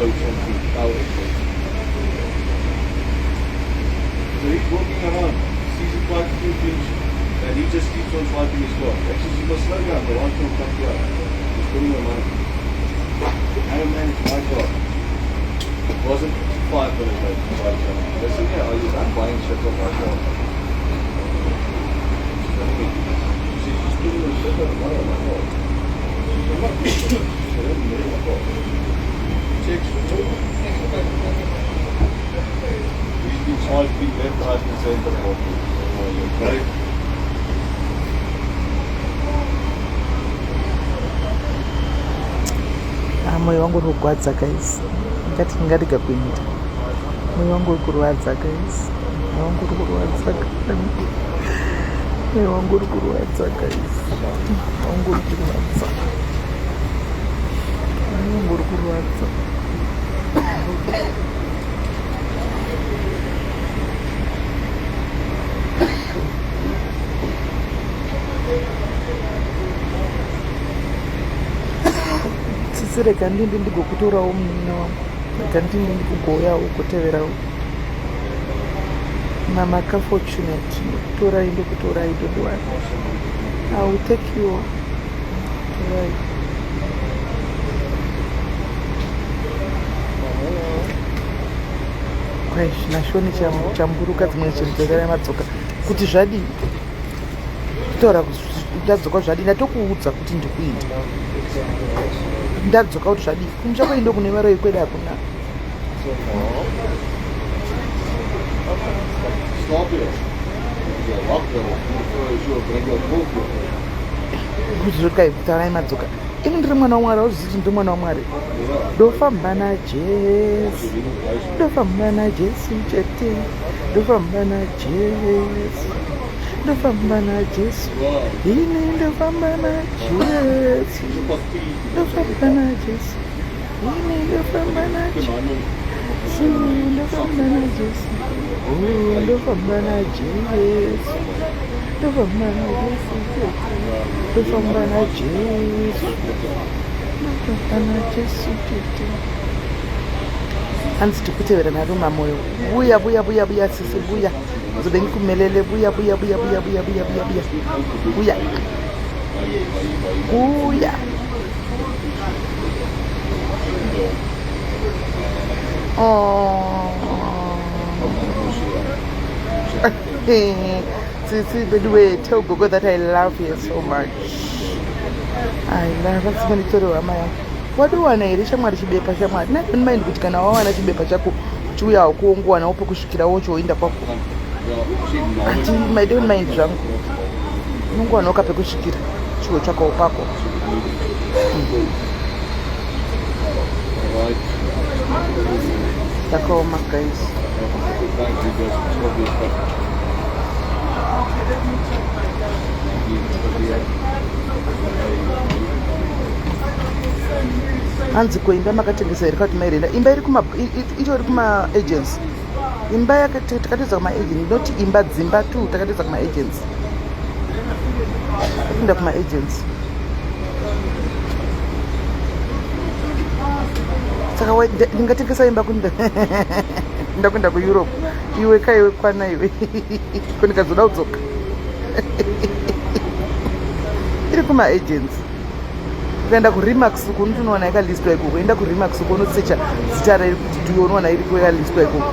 coach on to our airport. So he's walking around, sees quite a few things, and he just keeps on swiping his car. Actually, you must slow down, the light will come here. He's putting your money. I don't manage my car. It wasn't 5 minutes late to buy car. I said, yeah, are you done buying shit on my car? She said, she's putting a shit on my car. I'm not putting it. She said, I'm not my car. Checks for me. He's been swiping left, right, and center. Right? Moyo wangu uri kurwadza guys, ngatika kuita. Moyo wangu uri kurwadza guys, moyo wangu uri kurwadza guys, moyo wangu uri kurwadza guys, moyo wangu uri kurwadza, moyo wangu uri kurwadza. Reka ndindi ndigokutorawo munina wangu, reka ndindi ndikugoyawo kuteverawo. Mama ka fortunate torai ndokutorai dodowani. I will take you torai. Kwai nashoni chamburuka dzimwe chinhu dzakara madzoka kuti zvadii kutaura ndadzoka zvadii ndatokuudza kuti ndikuita ndadzoka kuti zvadii kumuchakoindo kune maro yekweda hakuna kuzvikaibutarai madzoka ini ndiri mwana wamwari auziti ndiri mwana wamwari ndofamba najesu ndofamba najesu chete ndofamba najesu ndofamba najesu ini ndofamba najesu ndofamba najesu ini ndofamba najesu ndofamba najesu ndofamba najesu ndofamba najesu ndofamba najesu ndofamba najesu chete hanzi tikutevera naRoma moyo buya buya buya buya sisi buya zobe ngikumelele buya buya buya buya buya buya buya buya buya buya Sisi, by the way, tell Gogo that I love you so much. I love you. Sima nitoro amaya. Wadu wanairisha mwari chibepa shamwari. Na don't mind kuti kana wawana chibepa chako chuya kuongwa na upo kushikira wocho inda kwako. Ati I don't mind zvangu. Mungu anoka pekushikira chuo chako upako. Takoma guys. Hanzi kuimba makatengesa iri kuti mairenda imba iri kuma agents imba yakatedza kuma agents not imba dzimba tu takatedza kuma agents inda kuma agents saka ndingatengesa imba kunda ndakwenda kuEurope iwe kaiwe kwana iwe kundikazoda kudzoka iri kuma agents ukaenda kuRemax uko unoona yakalistwa ikoko enda kuRemax uko unosecha zita rairi kuti unoona iri yakalistwa ikoko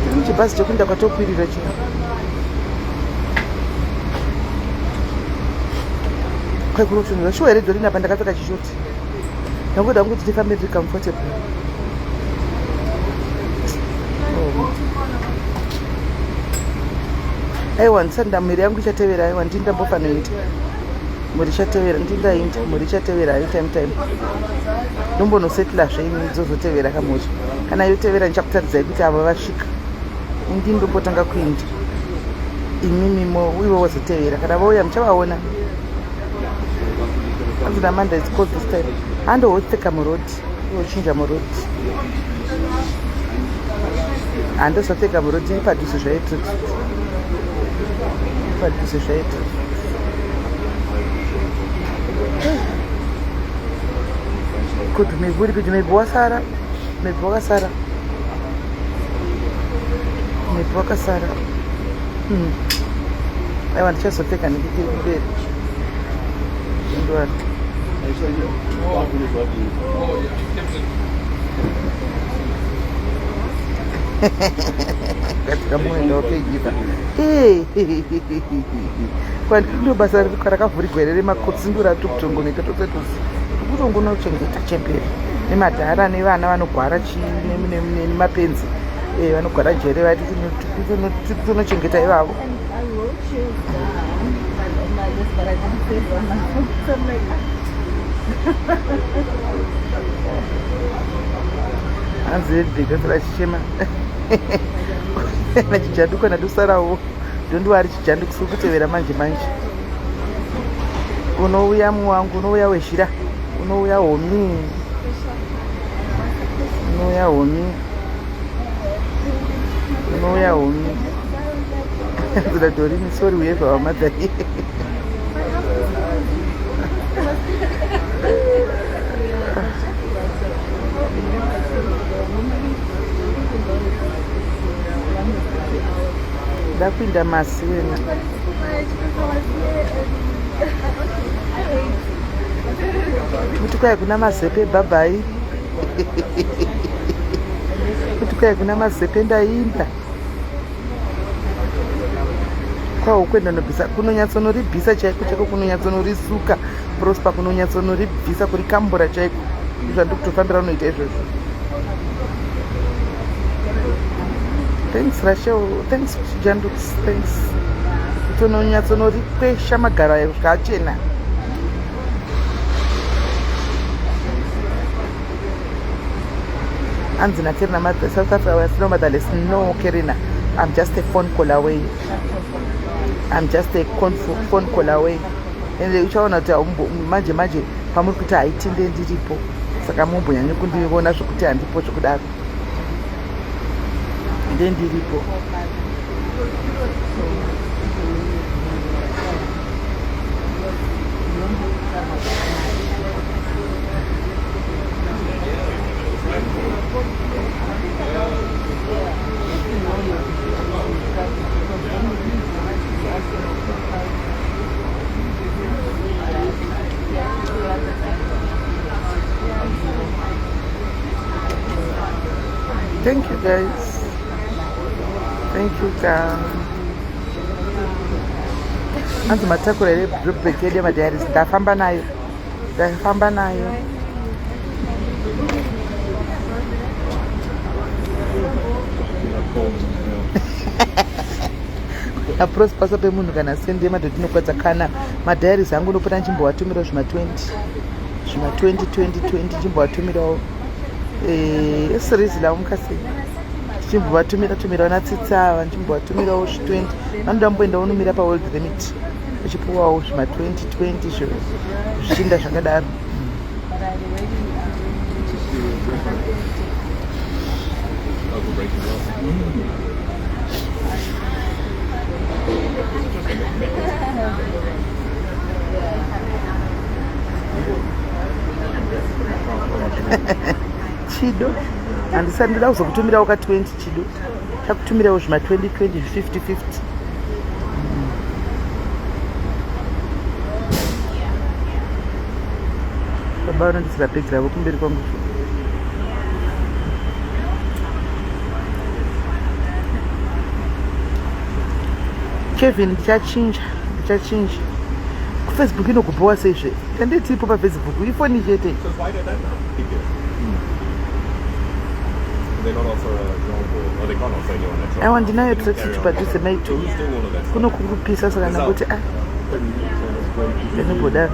tiri chibhazi chekuenda kwatokwirira chino kwaikurotunura shuwa here dzorina pandakapfeka chishoti ndangoda kuti tifambe tiri comfortable aiwa ndisanda miri yangu ichatevera aiwa ndindambofanoita muri chatevera ndingaindi muri chatevera ai time ndombonosetla zveini dzozotevera kamuri kana yotevera ndichakutaridzai kuti ava vasvika indi ndombotanga kuinda imimimo ivo wazotevera kana vauya muchavaona anzi namanda is called this time handohoteka murodi iwochinja murodi handozoteka murodi ipadhuze zvaitoti padhuze zvaita Good, me good, good, me boa Sara. Me boa Sara. Me boa Sara. I want just to take an bit. Katika mwendo wakegiva kwandiro basa rakavhurigwa here remakotsi kutongoneta tosetusi kutongona kuchengeta chemberi nemadhara nevana vanogwara nemapenzi vanogwara jere vati tonochengeta ivavo. Hanzi edhekasira chichema nachijanduko nadusarawo ndondiwari chijanduko sikutevera manje unouya muwangu unouya wezhira unouya homi zidatorini sori uyeva wamadhai ndapinda masi wena kuti kwai kuna mazepe bhabhai kuti kwai kuna mazepe ndainda kwawo kwendandobvisa kunonyatsonoribvisa chaiko chaiko kunonyatsonorisuka prosper kunonyatsonoribvisa kurikambura chaiko zvandikutofambira unoita izvozvo. Thanks Rachel, thanks Jandux, thanks. Tononyatsonoripesha magara kusvika achena. Anzi na Kerina South Africa was no motherless. No Kerina, I'm just a phone call away. Phone call away. Ende uchaona kuti manje pamuri kuti haitinde ndiripo saka mumbonyanyi kundiona zvokuti handipo zvokudaro ndendiripo. Thank you guys. Thank you guys. Anzi matakura ere brigade ya madiaries ndafamba nayo. Apros pasa pe munhu kana sende madhodinokwadza kana madiaries angu ndopota nchimbowatumirawo zvima 20 chimbowatumirawo series la umkasi chimbowatumirawo natsitsa chimbowatumirawo 20 vanoda mboenda unomira paworld limit uchipuwawo zvima 20 zvichinda zvakadaro. Chido handisati ndoda kuzokutumirawo ka 20 chido chakutumirawo zvima 20 50 baba vanondisira bhegi ravo kumberi kwangu. Kevin ndichachinja kufacebook inokubowa seizve tanditipo pafacebook ifoni chete. Aiwa ndinayo tracksuit padhuze maitu kunokurupisa saka nakuti ndinoboda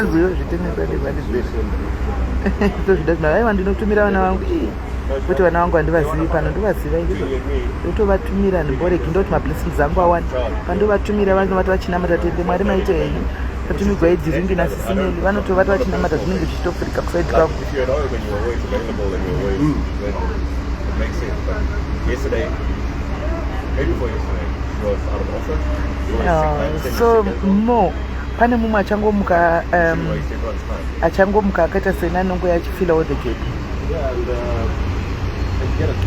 nzivo zvitenezvanezvazvida aiwa ndinotumira vana vangu kuti vana vangu handivazivi pano ndovaziva ndotovatumira ndimboregi ndoti mablessings angu awani pandovatumira vanovati vachinamata tende mwari maite henyu tatumigwa idhiringi naSIS MELLY vanotovati vachinamata zvinenge zvichitofurika kusaidi kwangu. was out of office. So more pane mumwe achangomuka akaita sena anongo yachifila all the gap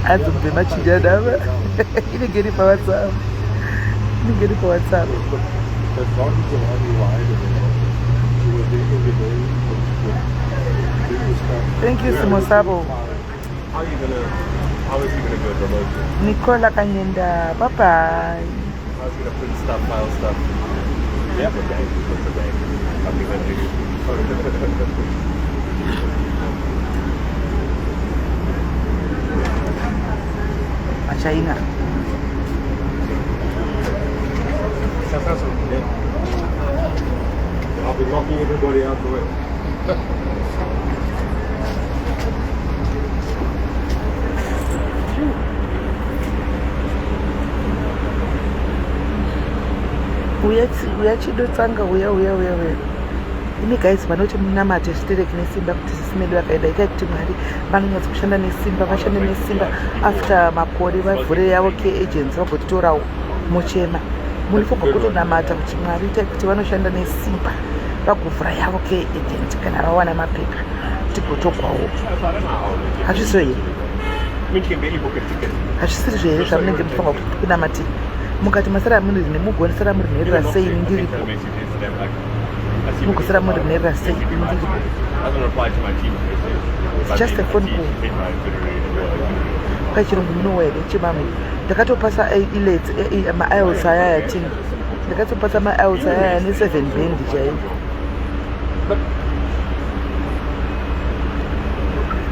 adzobve machinjadava inenge iri pawhatsapp thank you Simosabo. How is he gonna do it remotely? Nicola Kanyenda, bye bye. How's he gonna print stuff, file stuff? Yeah, the bank. Something that you China. I'll be locking everybody out the way. uyachidotsanga uya ini guys vanoti munamate zvitereki nesimba kuti sisimeli vakaenda itai kuti mwari vanonyatsa kushanda nesimba vashande nesimba after makore vavhure yavo keagents vagototorawo muchema munifoga kutonamata kuti mwari itai kuti vanoshanda nesimba vagovhura yavo keagent kana vawana mapepa tigotogwawo hazvizo here hazvisiri here zvamunenge mufunga kuti kunamatira mukati masara muri nemugoni sara muri nherera sei ndiripo mugosara muri nherera sei ndiripo just a phone call pachirungu munowa here chimamwe ndakatopasa mailes ayaya 10 ndakatopasa mailes ayaya ne7 band chaivo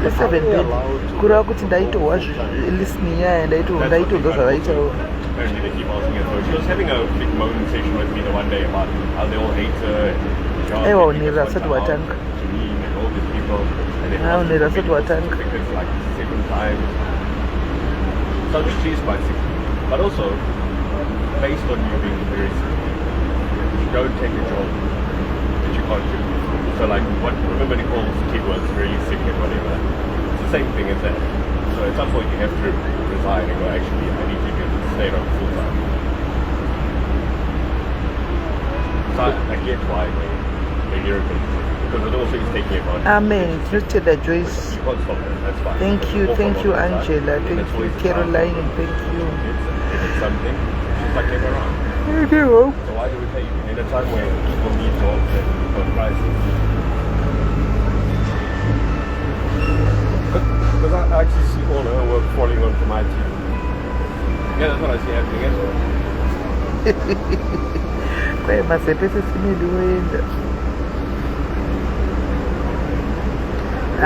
7 band kureva kuti ndaitohwa listening yaya ndaitonzwa zvavaitawo. Apparently they keep asking her. So she was having a big moaning session with me the one day about how they all hate her. And all these people. And they asked her certificates like 7 times. So I think she's quite sick. But also, based on you being very sick, you don't take a job that you can't do. So like, remember Nicole's kid was really sick and whatever. It's the same thing as that. So at some point you have to resign and go, actually, I need to stay on full time. So I get why they're irritated. Because it also is taking advantage. Amen. Just tell that Joyce. You can't stop it, that's fine. Thank you, Angela. Thank you, Caroline. Thank you. If it's something, just like everyone. Thank you. So why do we pay you in a time where people need jobs and prices? Because I actually see all her work falling onto my team. Yeah, that's what I see happening as well. Kwai mazepe sesimeli woenda.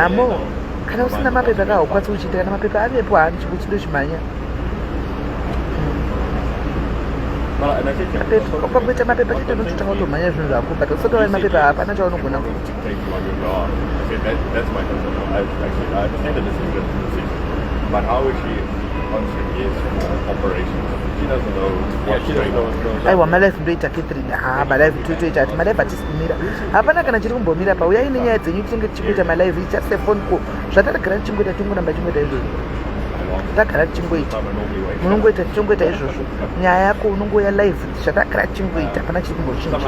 Amo, kana usina mapepa kaukwanisa kuchita kana mapepa avepo haani chikuchimanya. Ukamboita mapepa chete unototanga kutomhanya zvinhu zvako but usati wave mapepa hapana chaunogona kuita. But how is she constantly is for operations? She doesn't know what she's doing. Aiwa malife ndoita Catherine malife totoita ati malife hatisi kumira hapana kana chiri kumbomira pa uyai nenyaya dzenyu tinenge tichikuita malife just a phone call zvatarigara tichingoita tingoramba tichingoita izvozvo tagara tichingoita munongoita tichingoita izvozvo nyaya yako unongoya live zvatagara tichingoita hapana chiri kumbochinja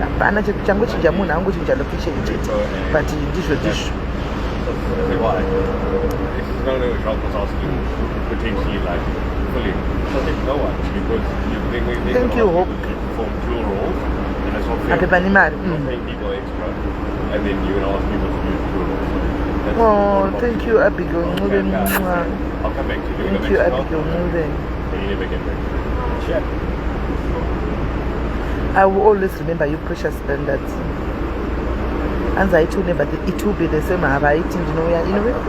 hapana changochinja munhu angochinja location chete but ndizvo potentially like fully. So I think no one because they thank you Hope perform dual roles and that's not fair. You're paying people extra and then you're gonna ask people to do dual roles. Oh, thank you Abigail. I'll come back to you. Thank you Abigail. You never get back. Chat. I will always remember you precious standards. Anza aitune but it will be the same havaiti ndinouya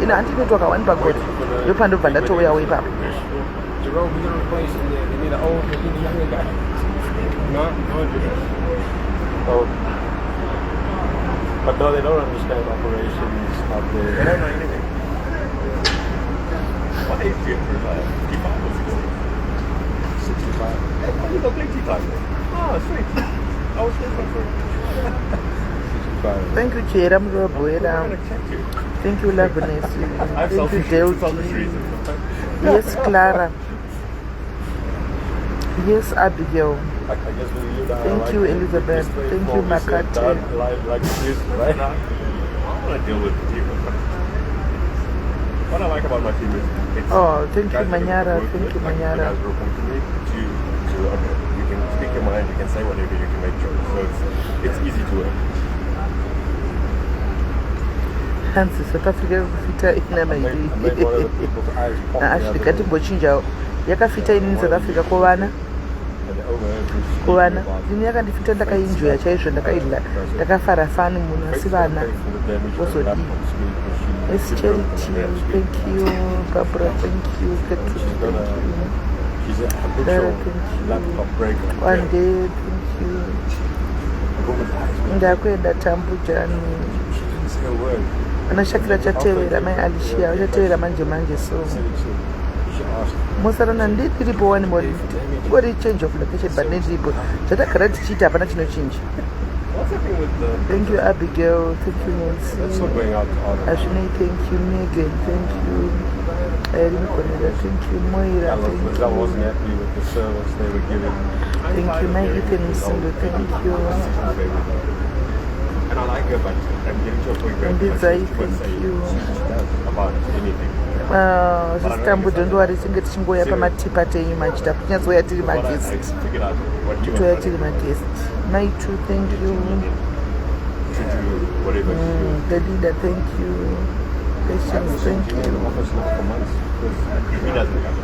ino handinotoka one pagoti yopa ndobva ndatouyawo ipapo. Jerome, we're gonna replace him there. They need an old, they need a younger guy. No. Oh. But no, they don't understand operations out there. They don't know anything. What age do you have? 55 or 60? 65. You got plenty time there. Oh, sweet. I was here for free. Thank you, Chera Mroboera. Thank you, Loveness. Thank you, Delta. Yes, Clara. Yes, Abigail. I guess when you Thank you, Elizabeth. Thank you, Makati. Like this, right? I want to deal with people. What I like about my team is Thank you, Manyara. Thank you, Manyara. You can speak your mind, you can say whatever, you can make jokes. So it's easy to work. Hansi, South Africa fita ina mai Ashley kati mbochinja yakafita ini South Africa kuvana ini yakandifita ndakainjoya chaizvo ndakaila ndakafara fani munhu asi vana vozodii. Yes, Charity, thank you. Barbara, thank you. Katrina, thank you. She's a habitual laptop breaker. One day, thank you. Ndakwenda tambujani. She didn't say a word. Anashakira chatevera mai Alicia, chatevera manje so. Musarana ndiripo wani mori. Ngori change of location but ndiripo. Chatakara tichita hapana chinochinja. Thank you, Abigail. Thank you, Nancy. That's not going out to all. Ashwini, thank you. Megan, thank you. Irene Cornelia, thank you. Moira, thank you. I wasn't happy with the service they were giving. Thank you, my Ethan Musimbo, thank you. And I like her, but I'm getting to a point where Thank you. About anything. Sister don't worry, singe tichingoya pamatipa tenyu machita kunyazoya tiri maguest. Toya tiri maguest. My too, thank you. To do whatever to do. The leader, thank you. Patience, thank you. In the office now for months because he doesn't come.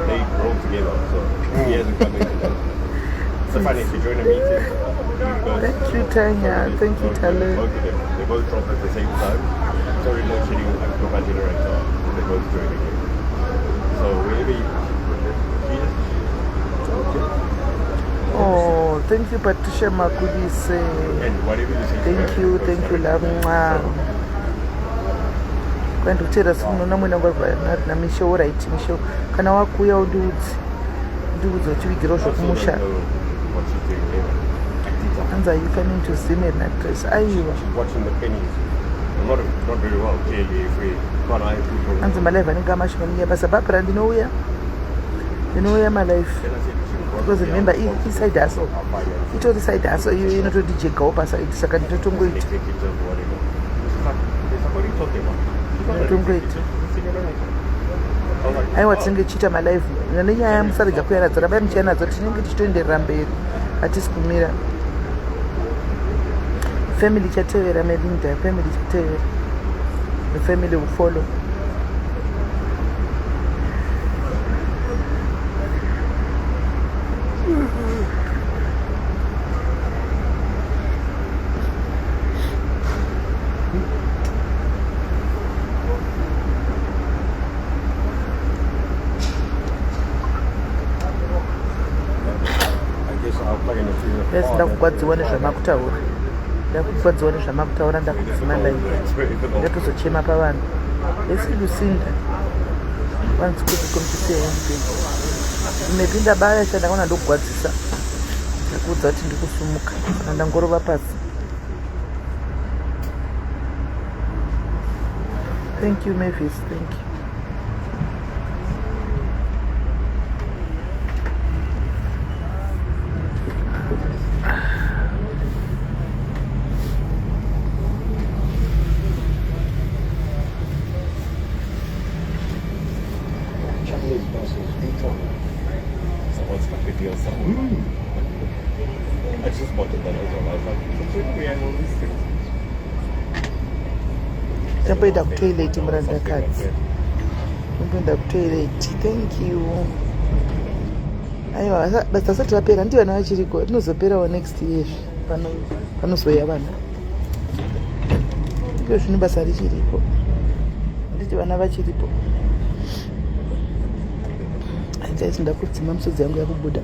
They roll together, so he hasn't come in today. So funny, if you join a meeting, thank you, Tanya. Thank you, Tale. Both of them, they both drop at the same time. It's already not shitting like my generator. They both join again. So wherever you oh, thank you, Patricia Makudise. and whatever you say. Thank you, love. Kwenda kuchera simunoona mwena na misho right misho kana wakuya ududzi chivigiro zvokumusha anza you coming to see me na dress aiwa Watching the pennies. Not very well, clearly, if we can't hire people. anza malive anenge amashimaniya basa Barbara ndinouya malive because remember inside hustle itori side hustle iyo inotodijegawo paside saka ndinotongoita Executive, whatever. What are you talking about? ndinotongoita aiwa tinenge tichiita malive nenyaya yamusarega kuyaradza rabai muchiya nadzo tinenge tichitoenderera mberi hatisi kumira. Family chatevera Melinda, family chatevera, the family will follow. Yes, ndakugwadziwa nezvamakutaura. Ndakugwadziwa nezvamakutaura ndakudzima live. Ndatozochema pavanhu. Yes, Lucinda. Once good to come to say anything. Nimepinda baya cha ndakaona ndokugwadzisa. Ndakudza kuti ndikusumuka. Ndangorova pasi. Thank you, Mavis. Thank you. I just bought it then as well. I was like, we have all these things. Ndamboenda kutoilet murandakadzi. Ndamboenda kutoilet. Thank you. Aiwa, basa asati rapera ndiyo vana vachiriko. Rinozoperawo next year. Panozoya vana. Ndiko zvino basa richiripo. Nditi vana vachiripo. Handisi ndakudzima misodzi yangu yakubuda.